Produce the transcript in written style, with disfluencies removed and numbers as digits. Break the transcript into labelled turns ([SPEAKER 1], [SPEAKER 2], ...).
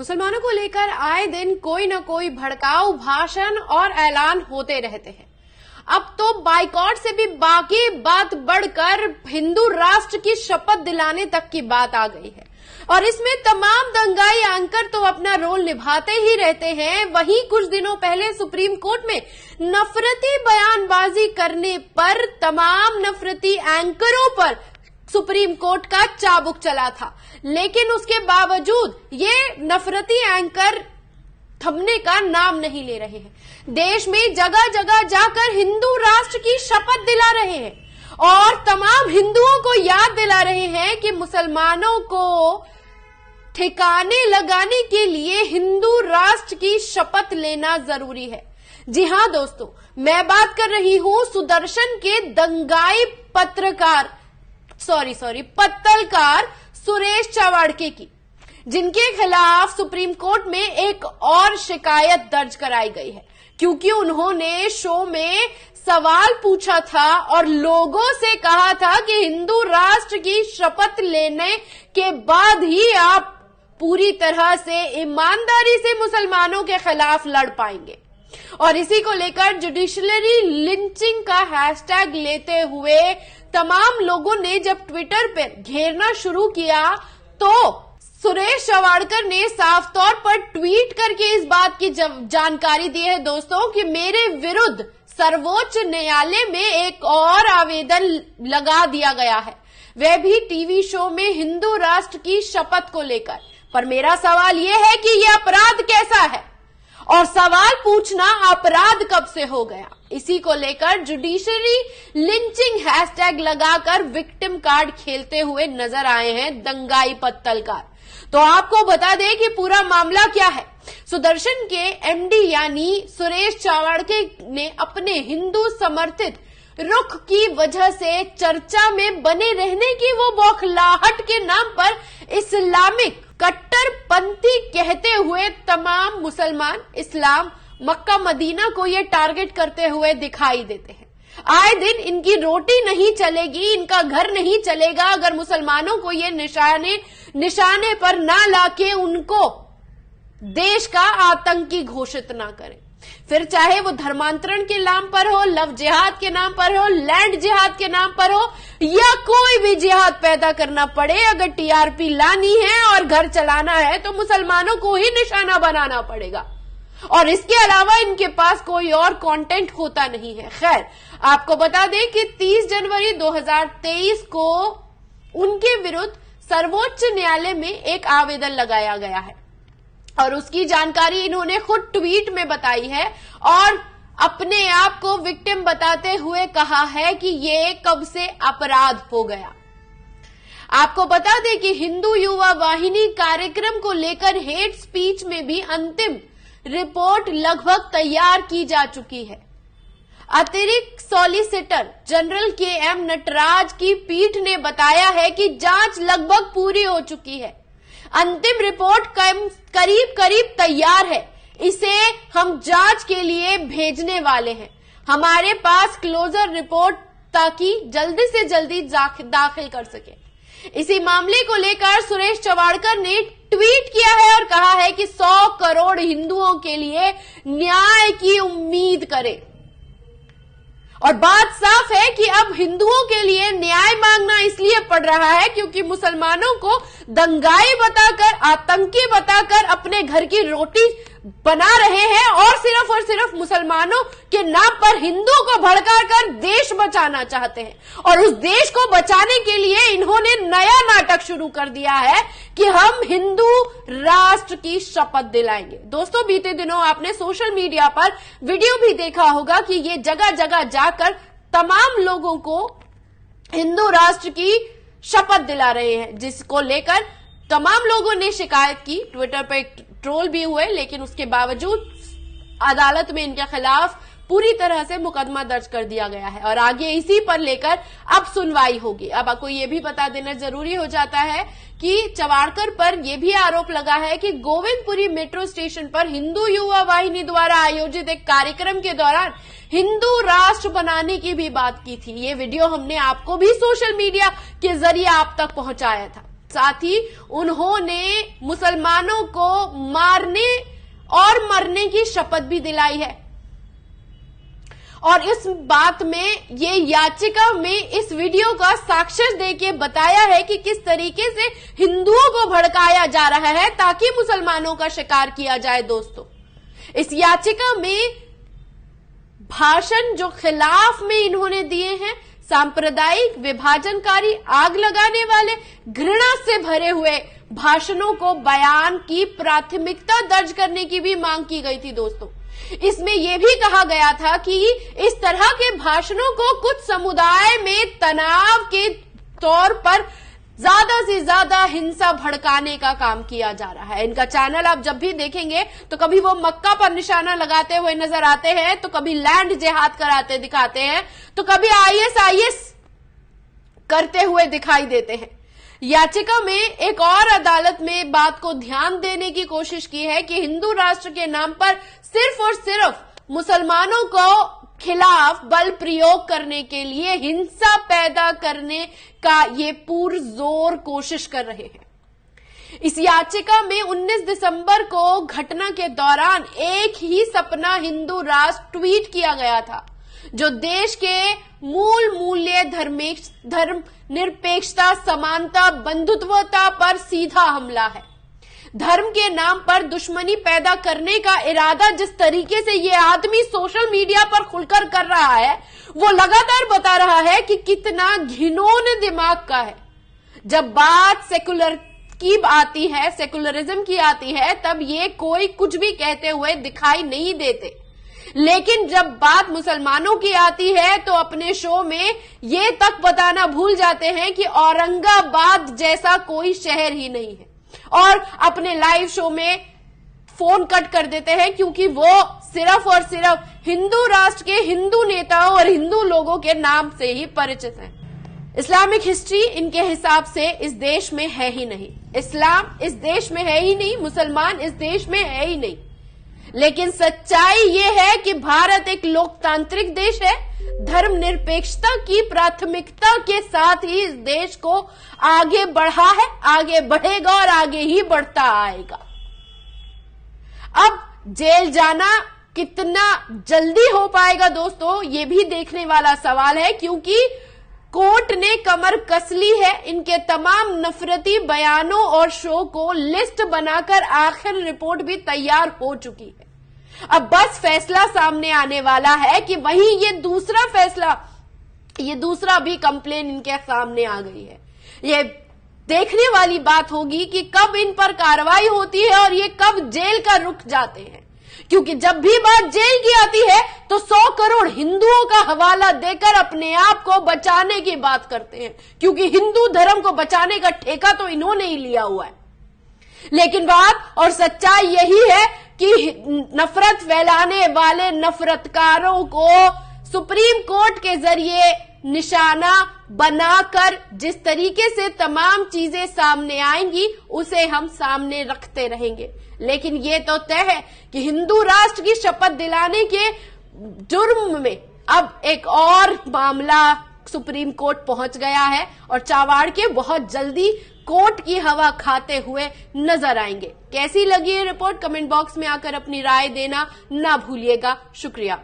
[SPEAKER 1] मुसलमानों को लेकर आए दिन कोई न कोई भड़काऊ भाषण और ऐलान होते रहते हैं। अब तो बाइकॉट से भी बाकी बात बढ़कर हिंदू राष्ट्र की शपथ दिलाने तक की बात आ गई है और इसमें तमाम दंगाई एंकर तो अपना रोल निभाते ही रहते हैं। वहीं कुछ दिनों पहले सुप्रीम कोर्ट में नफरती बयानबाजी करने पर तमाम नफरती एंकरों पर सुप्रीम कोर्ट का चाबुक चला था, लेकिन उसके बावजूद ये नफरती एंकर थमने का नाम नहीं ले रहे हैं। देश में जगह जगह जाकर हिंदू राष्ट्र की शपथ दिला रहे हैं और तमाम हिंदुओं को याद दिला रहे हैं कि मुसलमानों को ठिकाने लगाने के लिए हिंदू राष्ट्र की शपथ लेना जरूरी है। जी हां दोस्तों, मैं बात कर रही हूं सुदर्शन के दंगाई पत्तलकार सुरेश चवाड़के की, जिनके खिलाफ सुप्रीम कोर्ट में एक और शिकायत दर्ज कराई गई है, क्योंकि उन्होंने शो में सवाल पूछा था और लोगों से कहा था कि हिंदू राष्ट्र की शपथ लेने के बाद ही आप पूरी तरह से ईमानदारी से मुसलमानों के खिलाफ लड़ पाएंगे। और इसी को लेकर जुडिशरी लिंचिंग का हैशटैग लेते हुए तमाम लोगों ने जब ट्विटर पर घेरना शुरू किया तो सुरेश चवाड़कर ने साफ तौर पर ट्वीट करके इस बात की जानकारी दी है दोस्तों कि मेरे विरुद्ध सर्वोच्च न्यायालय में एक और आवेदन लगा दिया गया है, वह भी टीवी शो में हिंदू राष्ट्र की शपथ को लेकर। पर मेरा सवाल यह है कि यह अपराध कैसा है और सवाल पूछना अपराध कब से हो गया। इसी को लेकर जुडिशरी लिंचिंग हैशटैग लगाकर विक्टिम कार्ड खेलते हुए नजर आए हैं दंगाई पत्तलकार। तो आपको बता दें कि पूरा मामला क्या है। सुदर्शन के एमडी यानी सुरेश चवाड़के ने अपने हिंदू समर्थित रुख की वजह से चर्चा में बने रहने की वो बौखलाहट के नाम पर इस्लामिक कट्टरपंथी कहते हुए तमाम मुसलमान, इस्लाम, मक्का मदीना को ये टारगेट करते हुए दिखाई देते हैं। आए दिन इनकी रोटी नहीं चलेगी, इनका घर नहीं चलेगा अगर मुसलमानों को ये निशाने पर ना लाके उनको देश का आतंकी घोषित ना करें। फिर चाहे वो धर्मांतरण के नाम पर हो, लव जिहाद के नाम पर हो, लैंड जिहाद के नाम पर हो या कोई भी जिहाद पैदा करना पड़े, अगर टीआरपी लानी है और घर चलाना है तो मुसलमानों को ही निशाना बनाना पड़ेगा और इसके अलावा इनके पास कोई और कंटेंट होता नहीं है। खैर, आपको बता दें कि 30 जनवरी 2023 को उनके विरुद्ध सर्वोच्च न्यायालय में एक आवेदन लगाया गया है और उसकी जानकारी इन्होंने खुद ट्वीट में बताई है और अपने आप को विक्टिम बताते हुए कहा है कि ये कब से अपराध हो गया। आपको बता दें कि हिंदू युवा वाहिनी कार्यक्रम को लेकर हेट स्पीच में भी अंतिम रिपोर्ट लगभग तैयार की जा चुकी है। अतिरिक्त सॉलिसिटर जनरल के.एम. नटराज की पीठ ने बताया है कि जांच लगभग पूरी हो चुकी है। अंतिम रिपोर्ट करीब तैयार है, इसे हम जांच के लिए भेजने वाले हैं। हमारे पास क्लोजर रिपोर्ट ताकि जल्दी से जल्दी दाखिल कर सके। इसी मामले को लेकर सुरेश चवाड़कर ने ट्वीट किया है और कहा है कि 100 करोड़ हिंदुओं के लिए न्याय की उम्मीद करें। और बात साफ है कि अब हिंदुओं के लिए न्याय मांगना इसलिए पड़ रहा है क्योंकि मुसलमानों को दंगाई बताकर, आतंकी बताकर अपने घर की रोटी बना रहे हैं और सिर्फ मुसलमानों के नाम पर हिंदुओं को भड़काकर देश बचाना चाहते हैं। और उस देश को बचाने के लिए इन्होंने नया नाटक शुरू कर दिया है कि हम हिंदू राष्ट्र की शपथ दिलाएंगे। दोस्तों, बीते दिनों आपने सोशल मीडिया पर वीडियो भी देखा होगा कि ये जगह जगह जाकर तमाम लोगों को हिंदू राष्ट्र की शपथ दिला रहे हैं, जिसको लेकर तमाम लोगों ने शिकायत की, ट्विटर पर ट्रोल भी हुए, लेकिन उसके बावजूद अदालत में इनके खिलाफ पूरी तरह से मुकदमा दर्ज कर दिया गया है और आगे इसी पर लेकर अब सुनवाई होगी। अब आपको ये भी बता देना जरूरी हो जाता है कि चवाड़कर पर यह भी आरोप लगा है कि गोविंदपुरी मेट्रो स्टेशन पर हिंदू युवा वाहिनी द्वारा आयोजित एक कार्यक्रम के दौरान हिंदू राष्ट्र बनाने की भी बात की थी। ये वीडियो हमने आपको भी सोशल मीडिया के जरिए आप तक पहुंचाया था। साथ ही उन्होंने मुसलमानों को मारने और मरने की शपथ भी दिलाई है। और इस बात में, ये याचिका में इस वीडियो का साक्ष्य देके बताया है कि किस तरीके से हिंदुओं को भड़काया जा रहा है ताकि मुसलमानों का शिकार किया जाए। दोस्तों, इस याचिका में भाषण जो खिलाफ में इन्होंने दिए हैं, सांप्रदायिक, विभाजनकारी, आग लगाने वाले, घृणा से भरे हुए भाषणों को बयान की प्राथमिकता दर्ज करने की भी मांग की गई थी। दोस्तों, इसमें यह भी कहा गया था कि इस तरह के भाषणों को कुछ समुदाय में तनाव के तौर पर ज्यादा से ज्यादा हिंसा भड़काने का काम किया जा रहा है। इनका चैनल आप जब भी देखेंगे तो कभी वो मक्का पर निशाना लगाते हुए नजर आते हैं, तो कभी लैंड जिहाद कराते दिखाते हैं, तो कभी ISIS करते हुए दिखाई देते हैं। याचिका में एक और अदालत में बात को ध्यान देने की कोशिश की है कि हिंदू राष्ट्र के नाम पर सिर्फ और सिर्फ मुसलमानों को खिलाफ बल प्रयोग करने के लिए हिंसा पैदा करने का ये पुरजोर कोशिश कर रहे हैं। इस याचिका में 19 दिसंबर को घटना के दौरान एक ही सपना हिंदू राष्ट्र ट्वीट किया गया था, जो देश के मूल मूल्य धर्म निरपेक्षता, समानता, बंधुत्वता पर सीधा हमला है। धर्म के नाम पर दुश्मनी पैदा करने का इरादा जिस तरीके से ये आदमी सोशल मीडिया पर खुलकर कर रहा है, वो लगातार बता रहा है कि कितना घिनौने दिमाग का है। जब बात सेकुलर की आती है, सेकुलरिज्म की आती है, तब ये कोई कुछ भी कहते हुए दिखाई नहीं देते, लेकिन जब बात मुसलमानों की आती है तो अपने शो में ये तक बताना भूल जाते हैं कि औरंगाबाद जैसा कोई शहर ही नहीं है, और अपने लाइव शो में फोन कट कर देते हैं क्योंकि वो सिर्फ और सिर्फ हिंदू राष्ट्र के हिंदू नेताओं और हिंदू लोगों के नाम से ही परिचित हैं। इस्लामिक हिस्ट्री इनके हिसाब से इस देश में है ही नहीं, इस्लाम इस देश में है ही नहीं, मुसलमान इस देश में है ही नहीं। लेकिन सच्चाई ये है कि भारत एक लोकतांत्रिक देश है, धर्मनिरपेक्षता की प्राथमिकता के साथ ही इस देश को आगे बढ़ा है, आगे बढ़ेगा और आगे ही बढ़ता आएगा। अब जेल जाना कितना जल्दी हो पाएगा दोस्तों, ये भी देखने वाला सवाल है, क्योंकि कोर्ट ने कमर कस ली है। इनके तमाम नफरती बयानों और शो को लिस्ट बनाकर आखिर रिपोर्ट भी तैयार हो चुकी है। अब बस फैसला सामने आने वाला है कि वहीं ये दूसरा फैसला, ये दूसरा भी कंप्लेन इनके सामने आ गई है। ये देखने वाली बात होगी कि कब इन पर कार्रवाई होती है और ये कब जेल का रुख जाते हैं, क्योंकि जब भी बात जेल की आती है तो 100 करोड़ हिंदुओं का हवाला देकर अपने आप को बचाने की बात करते हैं, क्योंकि हिंदू धर्म को बचाने का ठेका तो इन्होंने ही लिया हुआ है। लेकिन बात और सच्चाई यही है कि नफरत फैलाने वाले नफरतकारों को सुप्रीम कोर्ट के जरिए निशाना बनाकर जिस तरीके से तमाम चीजें सामने आएंगी, उसे हम सामने रखते रहेंगे। लेकिन ये तो तय है कि हिंदू राष्ट्र की शपथ दिलाने के जुर्म में अब एक और मामला सुप्रीम कोर्ट पहुंच गया है और चावाड़ बहुत जल्दी कोर्ट की हवा खाते हुए नजर आएंगे। कैसी लगी ये रिपोर्ट, कमेंट बॉक्स में आकर अपनी राय देना ना भूलिएगा। शुक्रिया।